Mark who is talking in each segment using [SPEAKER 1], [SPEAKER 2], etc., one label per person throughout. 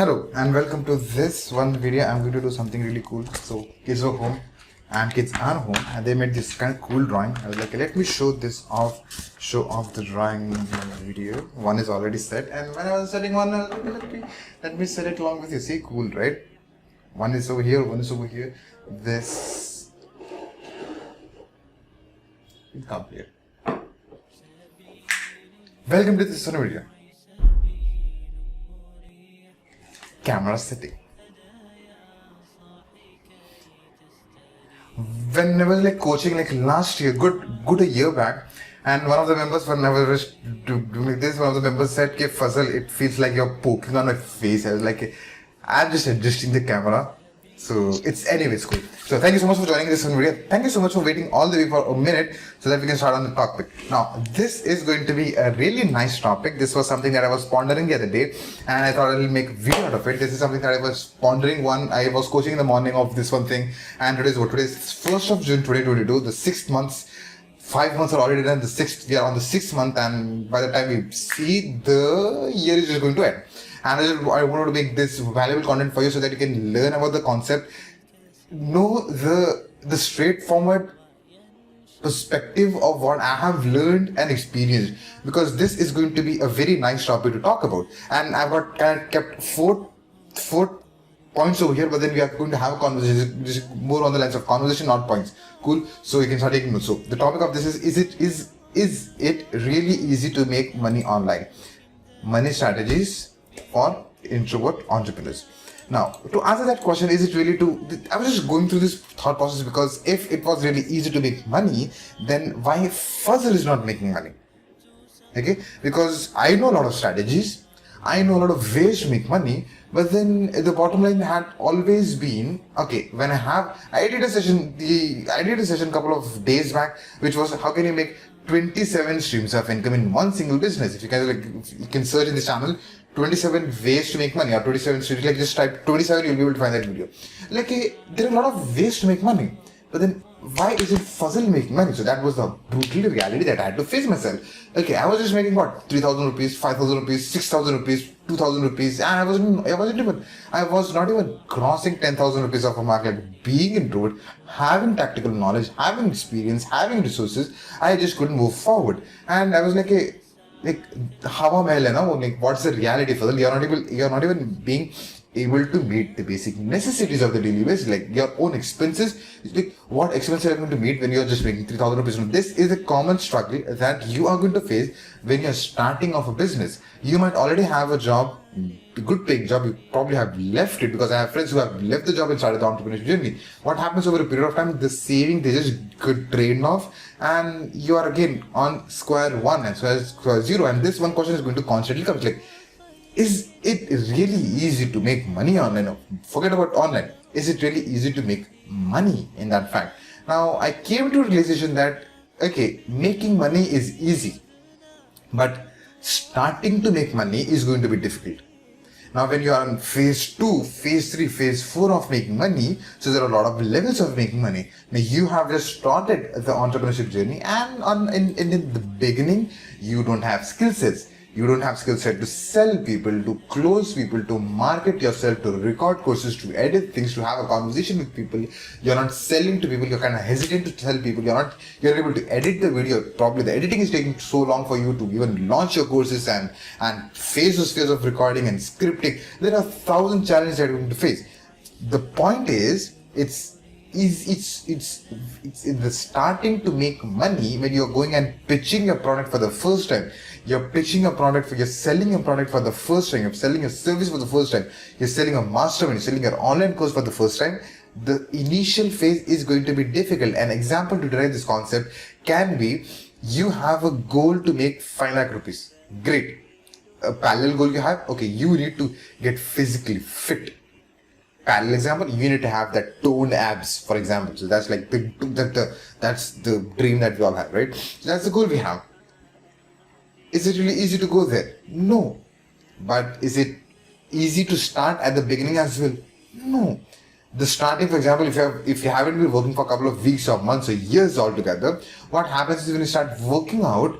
[SPEAKER 1] Hello and welcome to this one video. I'm going to do something really cool. So kids are home and kids are home and they made this kind of cool drawing. I was like, let me show off the drawing video. One is already set, and when I was setting one, I was like, let me set it along with you. See, cool, right? One is over here, one is over here. This it can't be it. Welcome to this one video. Camera setting. When I was like coaching like last year, good a year back, and one of the members, when I was doing this, one of the members said, "Ke Fazal, it feels like you're poking on my face." I was like, I'm just adjusting the camera. So it's anyways cool. So thank you so much for joining this one video. Thank you so much for waiting all the way for a minute so that we can start on the topic. Now this is going to be a really nice topic. This was something that I was pondering the other day and I thought I will make a video out of it. This is something that I was pondering I was coaching in the morning of this one thing, and today is 1st of June 2022, the 6th month. 5 months are already done, we are on the 6th month, and by the time we see, the year is just going to end. And I wanted to make this valuable content for you so that you can learn about the concept, know the straightforward perspective of what I have learned and experienced, because this is going to be a very nice topic to talk about. And I've got kept four points over here, but then we are going to have a conversation, just more on the lines of conversation, not points. Cool. So you can start taking notes. So the topic of this is it really easy to make money online? Money strategies for introvert entrepreneurs. Now, to answer that question, is it really I was just going through this thought process, because if it was really easy to make money, then why Fazal is not making money? Okay, because I know a lot of strategies, I know a lot of ways to make money, but then the bottom line had always been, okay, when I did a session a couple of days back, which was how can you make 27 streams of income in one single business. If you can search in this channel 27 ways to make money, or 27 streams, like just type 27, you'll be able to find that video. There are a lot of ways to make money, but then why isn't Fazal making money? So that was the brutal reality that I had to face myself. Okay, I was just making what, 3,000 rupees, 5,000 rupees, 6,000 rupees, 2,000 rupees, and I was not even crossing 10,000 rupees of a market. Being introvert, having tactical knowledge, having experience, having resources, I just couldn't move forward. And I was like, Hawa Mahal hai na, what's the reality, Fazal? You're not even being able to meet the basic necessities of the daily basis, like your own expenses. Like, what expenses are you going to meet when you're just making 3,000 rupees? This is a common struggle that you are going to face when you're starting off a business. You might already have a job, a good paying job. You probably have left it, because I have friends who have left the job and started the entrepreneurship journey. What happens over a period of time? The saving, they just get drained off, and you are again on square one and square zero. And this one question is going to constantly come, like, is it really easy to make money online? Forget about online. Is it really easy to make money in that fact? Now, I came to a realization that, okay, making money is easy, but starting to make money is going to be difficult. Now, when you are in phase 2, phase 3, phase 4 of making money, so there are a lot of levels of making money. Now, you have just started the entrepreneurship journey, and in the beginning, you don't have skill sets. You don't have skill set to sell people, to close people, to market yourself, to record courses, to edit things, to have a conversation with people. You're not selling to people. You're kind of hesitant to tell people. You're able to edit the video. Probably the editing is taking so long for you to even launch your courses and face those fears of recording and scripting. There are 1,000 challenges that you're going to face. The point is, it's in the starting to make money when you're going and pitching your product for the first time. You're selling a product for the first time. You're selling a service for the first time. You're selling a mastermind. You're selling your online course for the first time. The initial phase is going to be difficult. An example to derive this concept can be, you have a goal to make 5 lakh rupees. Great. A parallel goal you have. Okay, you need to get physically fit. Parallel example, you need to have that toned abs, for example. So that's like that's the dream that we all have, right? So that's the goal we have. Is it really easy to go there? No. But is it easy to start at the beginning as well? No. The starting, for example, if you haven't been working for a couple of weeks or months or years altogether, what happens is when you start working out,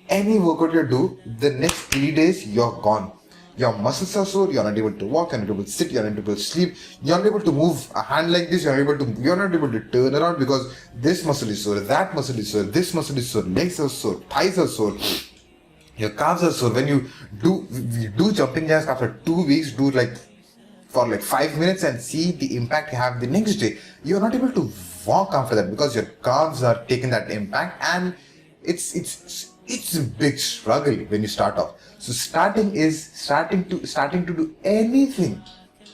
[SPEAKER 1] any workout you do, the next 3 days you're gone. Your muscles are sore, you're not able to walk, you're not able to sit, you're not able to sleep, you're not able to move a hand like this, you're not able to turn around because this muscle is sore, that muscle is sore, this muscle is sore, legs are sore, thighs are sore, your calves are sore. When you do jumping jacks after 2 weeks, do like for like 5 minutes and see the impact you have the next day. You're not able to walk after that because your calves are taking that impact, and it's a big struggle when you start off. So starting to do anything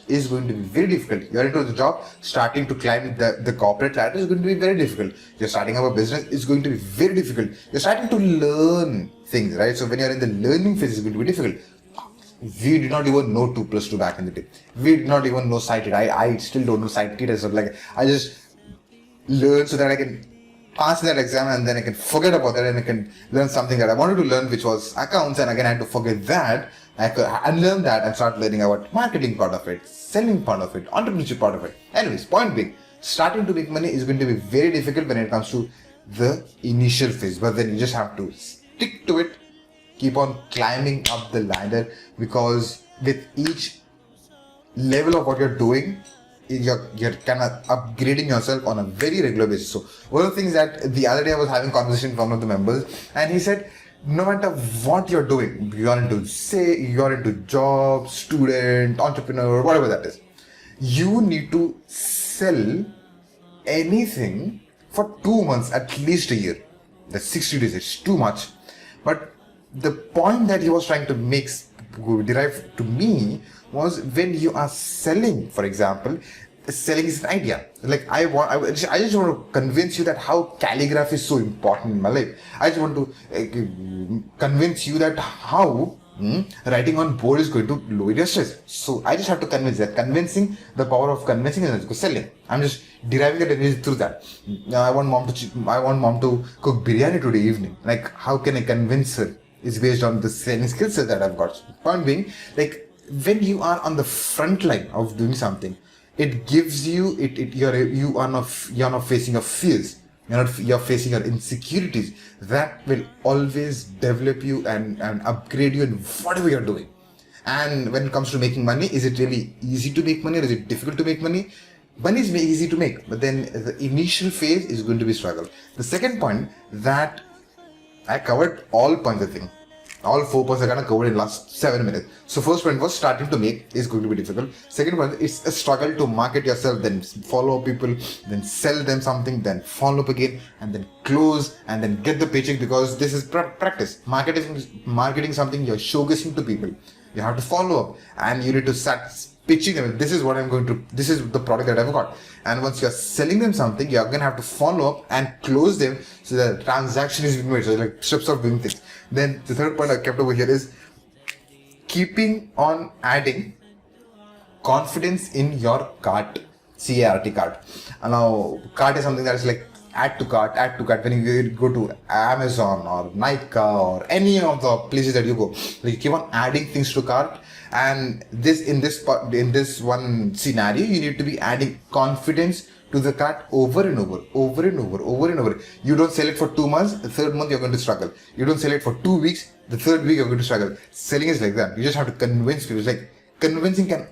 [SPEAKER 1] is going to be very difficult. You're into the job, starting to climb the corporate ladder is going to be very difficult. You're starting up a business, it's going to be very difficult. You're starting to learn things, right? So when you're in the learning phase, it's going to be difficult. We did not even know 2 plus 2 back in the day. We did not even know sighted. I still don't know sighted and stuff. Like, I just learn so that I can pass that exam and then I can forget about that and I can learn something that I wanted to learn, which was accounts, and again I had to forget that. I could unlearn that and start learning about marketing part of it, selling part of it, entrepreneurship part of it. Anyways, point being, starting to make money is going to be very difficult when it comes to the initial phase, but then you just have to stick to it, keep on climbing up the ladder, because with each level of what you're doing, you're kind of upgrading yourself on a very regular basis. So one of the things that the other day I was having a conversation with one of the members, and he said, no matter what you're doing, you're into job, student, entrepreneur, whatever that is, you need to sell anything for 2 months, at least a year. That's 60 days, it's too much. But the point that he was trying to derive to me was, when you are selling, for example, selling is an idea. Like I just want to convince you that how calligraphy is so important in my life. I just want to convince you that how writing on board is going to lower your stress. So I just have to convince that. Convincing, the power of convincing is selling. I'm just deriving that energy through that. I want mom to cook biryani today evening. Like, how can I convince her? It's based on the selling skill set that I've got. Point being, like, when you are on the front line of doing something, it gives you you're not facing your fears. You're facing your insecurities. That will always develop you and upgrade you in whatever you're doing. And when it comes to making money, is it really easy to make money, or is it difficult to make money? Money is easy to make, but then the initial phase is going to be struggle. The second point, that I covered all points, I think. All 4 points are gonna cover in last 7 minutes. So first point was, starting to make is going to be difficult. Second one, it's a struggle to market yourself, then follow people, then sell them something, then follow up again, and then close, and then get the paycheck, because this is practice. Marketing something you're showcasing to people. You have to follow up, and you need to start pitching them. This is the product that I've got. And once you're selling them something, you're gonna have to follow up and close them so that the transaction is being made. So like steps of doing things. Then the third point I kept over here is keeping on adding confidence in your cart. CART, cart. And now cart is something that is like add to cart. When you go to Amazon or Nykaa or any of the places that you go, like, you keep on adding things to cart. And in this one scenario, you need to be adding confidence to the cart over and over. You don't sell it for 2 months, the third month you're going to struggle. You don't sell it for 2 weeks, the third week you're going to struggle. Selling is like that. You just have to convince people. It's like, convincing can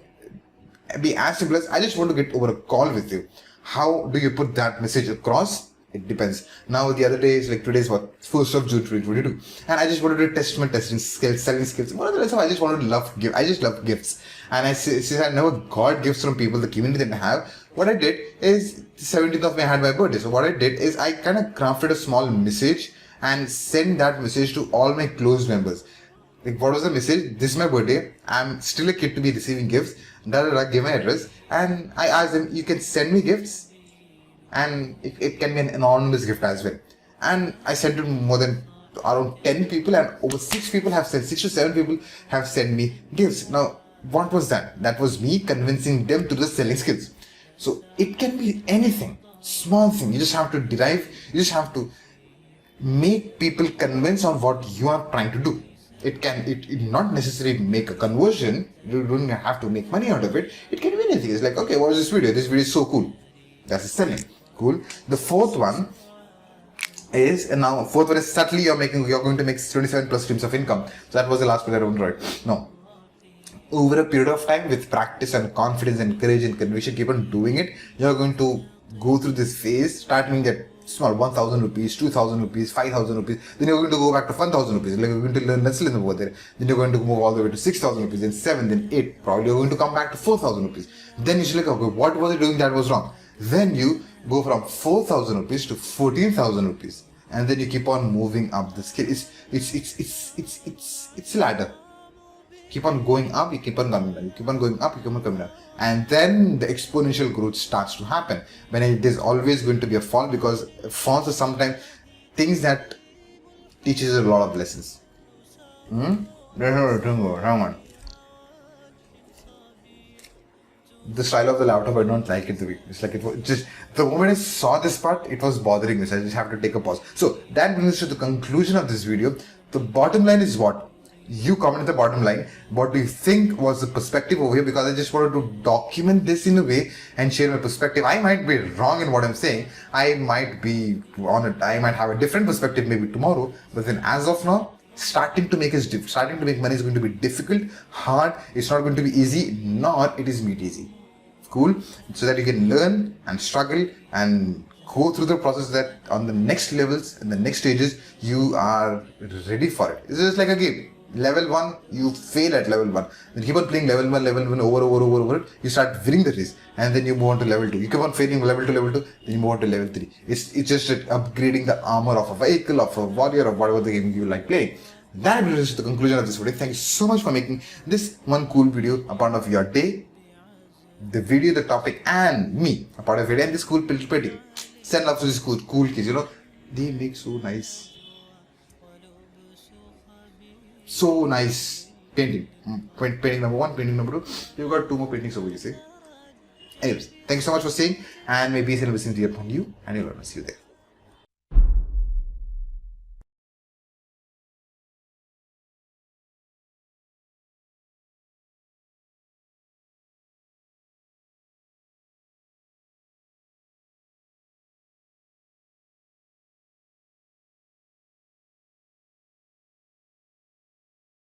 [SPEAKER 1] be as simple as, I just want to get over a call with you. How do you put that message across? It depends. Now the other day is like, today's what, 1st of June 2022, and I just wanted to test my testing skills, selling skills. One of the reasons I just wanted to I just love gifts, and since I never got gifts from people, the community that I have, what I did is, 17th of May I had my birthday. So what I did is, I kind of crafted a small message and sent that message to all my close members. Like, what was the message? This is my birthday. I'm still a kid to be receiving gifts. Give my address, and I asked them, you can send me gifts, and it can be an anonymous gift as well. And I sent it to more than around 10 people, and over 6 to 7 people have sent me gifts. Now, what was that? That was me convincing them to the selling skills. So it can be anything, small thing. You just have to you just have to make people convinced on what you are trying to do. It not necessarily make a conversion. You don't have to make money out of it. It can be anything. It's like, okay, what is this video? This video is so cool. That's a selling. Cool. The fourth one is subtly you're going to make 27 plus streams of income. So that was the last one I don't write. No. over a period of time, with practice and confidence and courage and conviction, keep on doing it, you're going to go through this phase, starting at small 1,000 rupees, 2,000 rupees, 5,000 rupees, then you're going to go back to 1,000 rupees, like you're going to learn lesson over there, then you're going to move all the way to 6,000 rupees, then 7, then 8, probably you're going to come back to 4,000 rupees. Then you should like, okay, what was I doing that was wrong? Then you go from 4,000 rupees to 14,000 rupees, and then you keep on moving up the scale. It's a ladder. Keep on going up, you keep on coming down, you keep on going up, you keep on coming down, and then the exponential growth starts to happen. When it is always going to be a fall, because falls are sometimes things that teaches a lot of lessons. The style of the laptop, I don't like it the way it's like it was just the moment I saw this part, it was bothering me, so I just have to take a pause. So that brings us to the conclusion of this video. The bottom line is what? You comment at the bottom line what do you think was the perspective over here, because I just wanted to document this in a way and share my perspective. I might be wrong in what I'm saying, I might be on it, I might have a different perspective maybe tomorrow, but then as of now, starting to make money is going to be difficult, hard. It's not going to be easy, nor it is made easy. Cool, so that you can learn and struggle and go through the process, that on the next levels and the next stages you are ready for it. It's just like a game. Level 1, you fail at level 1, then keep on playing level 1 over, you start winning the race, and then you move on to level 2, you keep on failing level 2, then you move on to level 3. It's just upgrading the armor of a vehicle, of a warrior, of whatever the game you like playing. That brings us to the conclusion of this video. Thank you so much for making this one cool video a part of your day. The video, the topic, and me a part of it, and this cool picture painting. Send love to these cool kids, they make so nice painting. Painting number 1, painting number 2. You've got 2 more paintings over here, see. Anyways, thank you so much for seeing, and maybe it's listening to you upon you, and you'll see you there.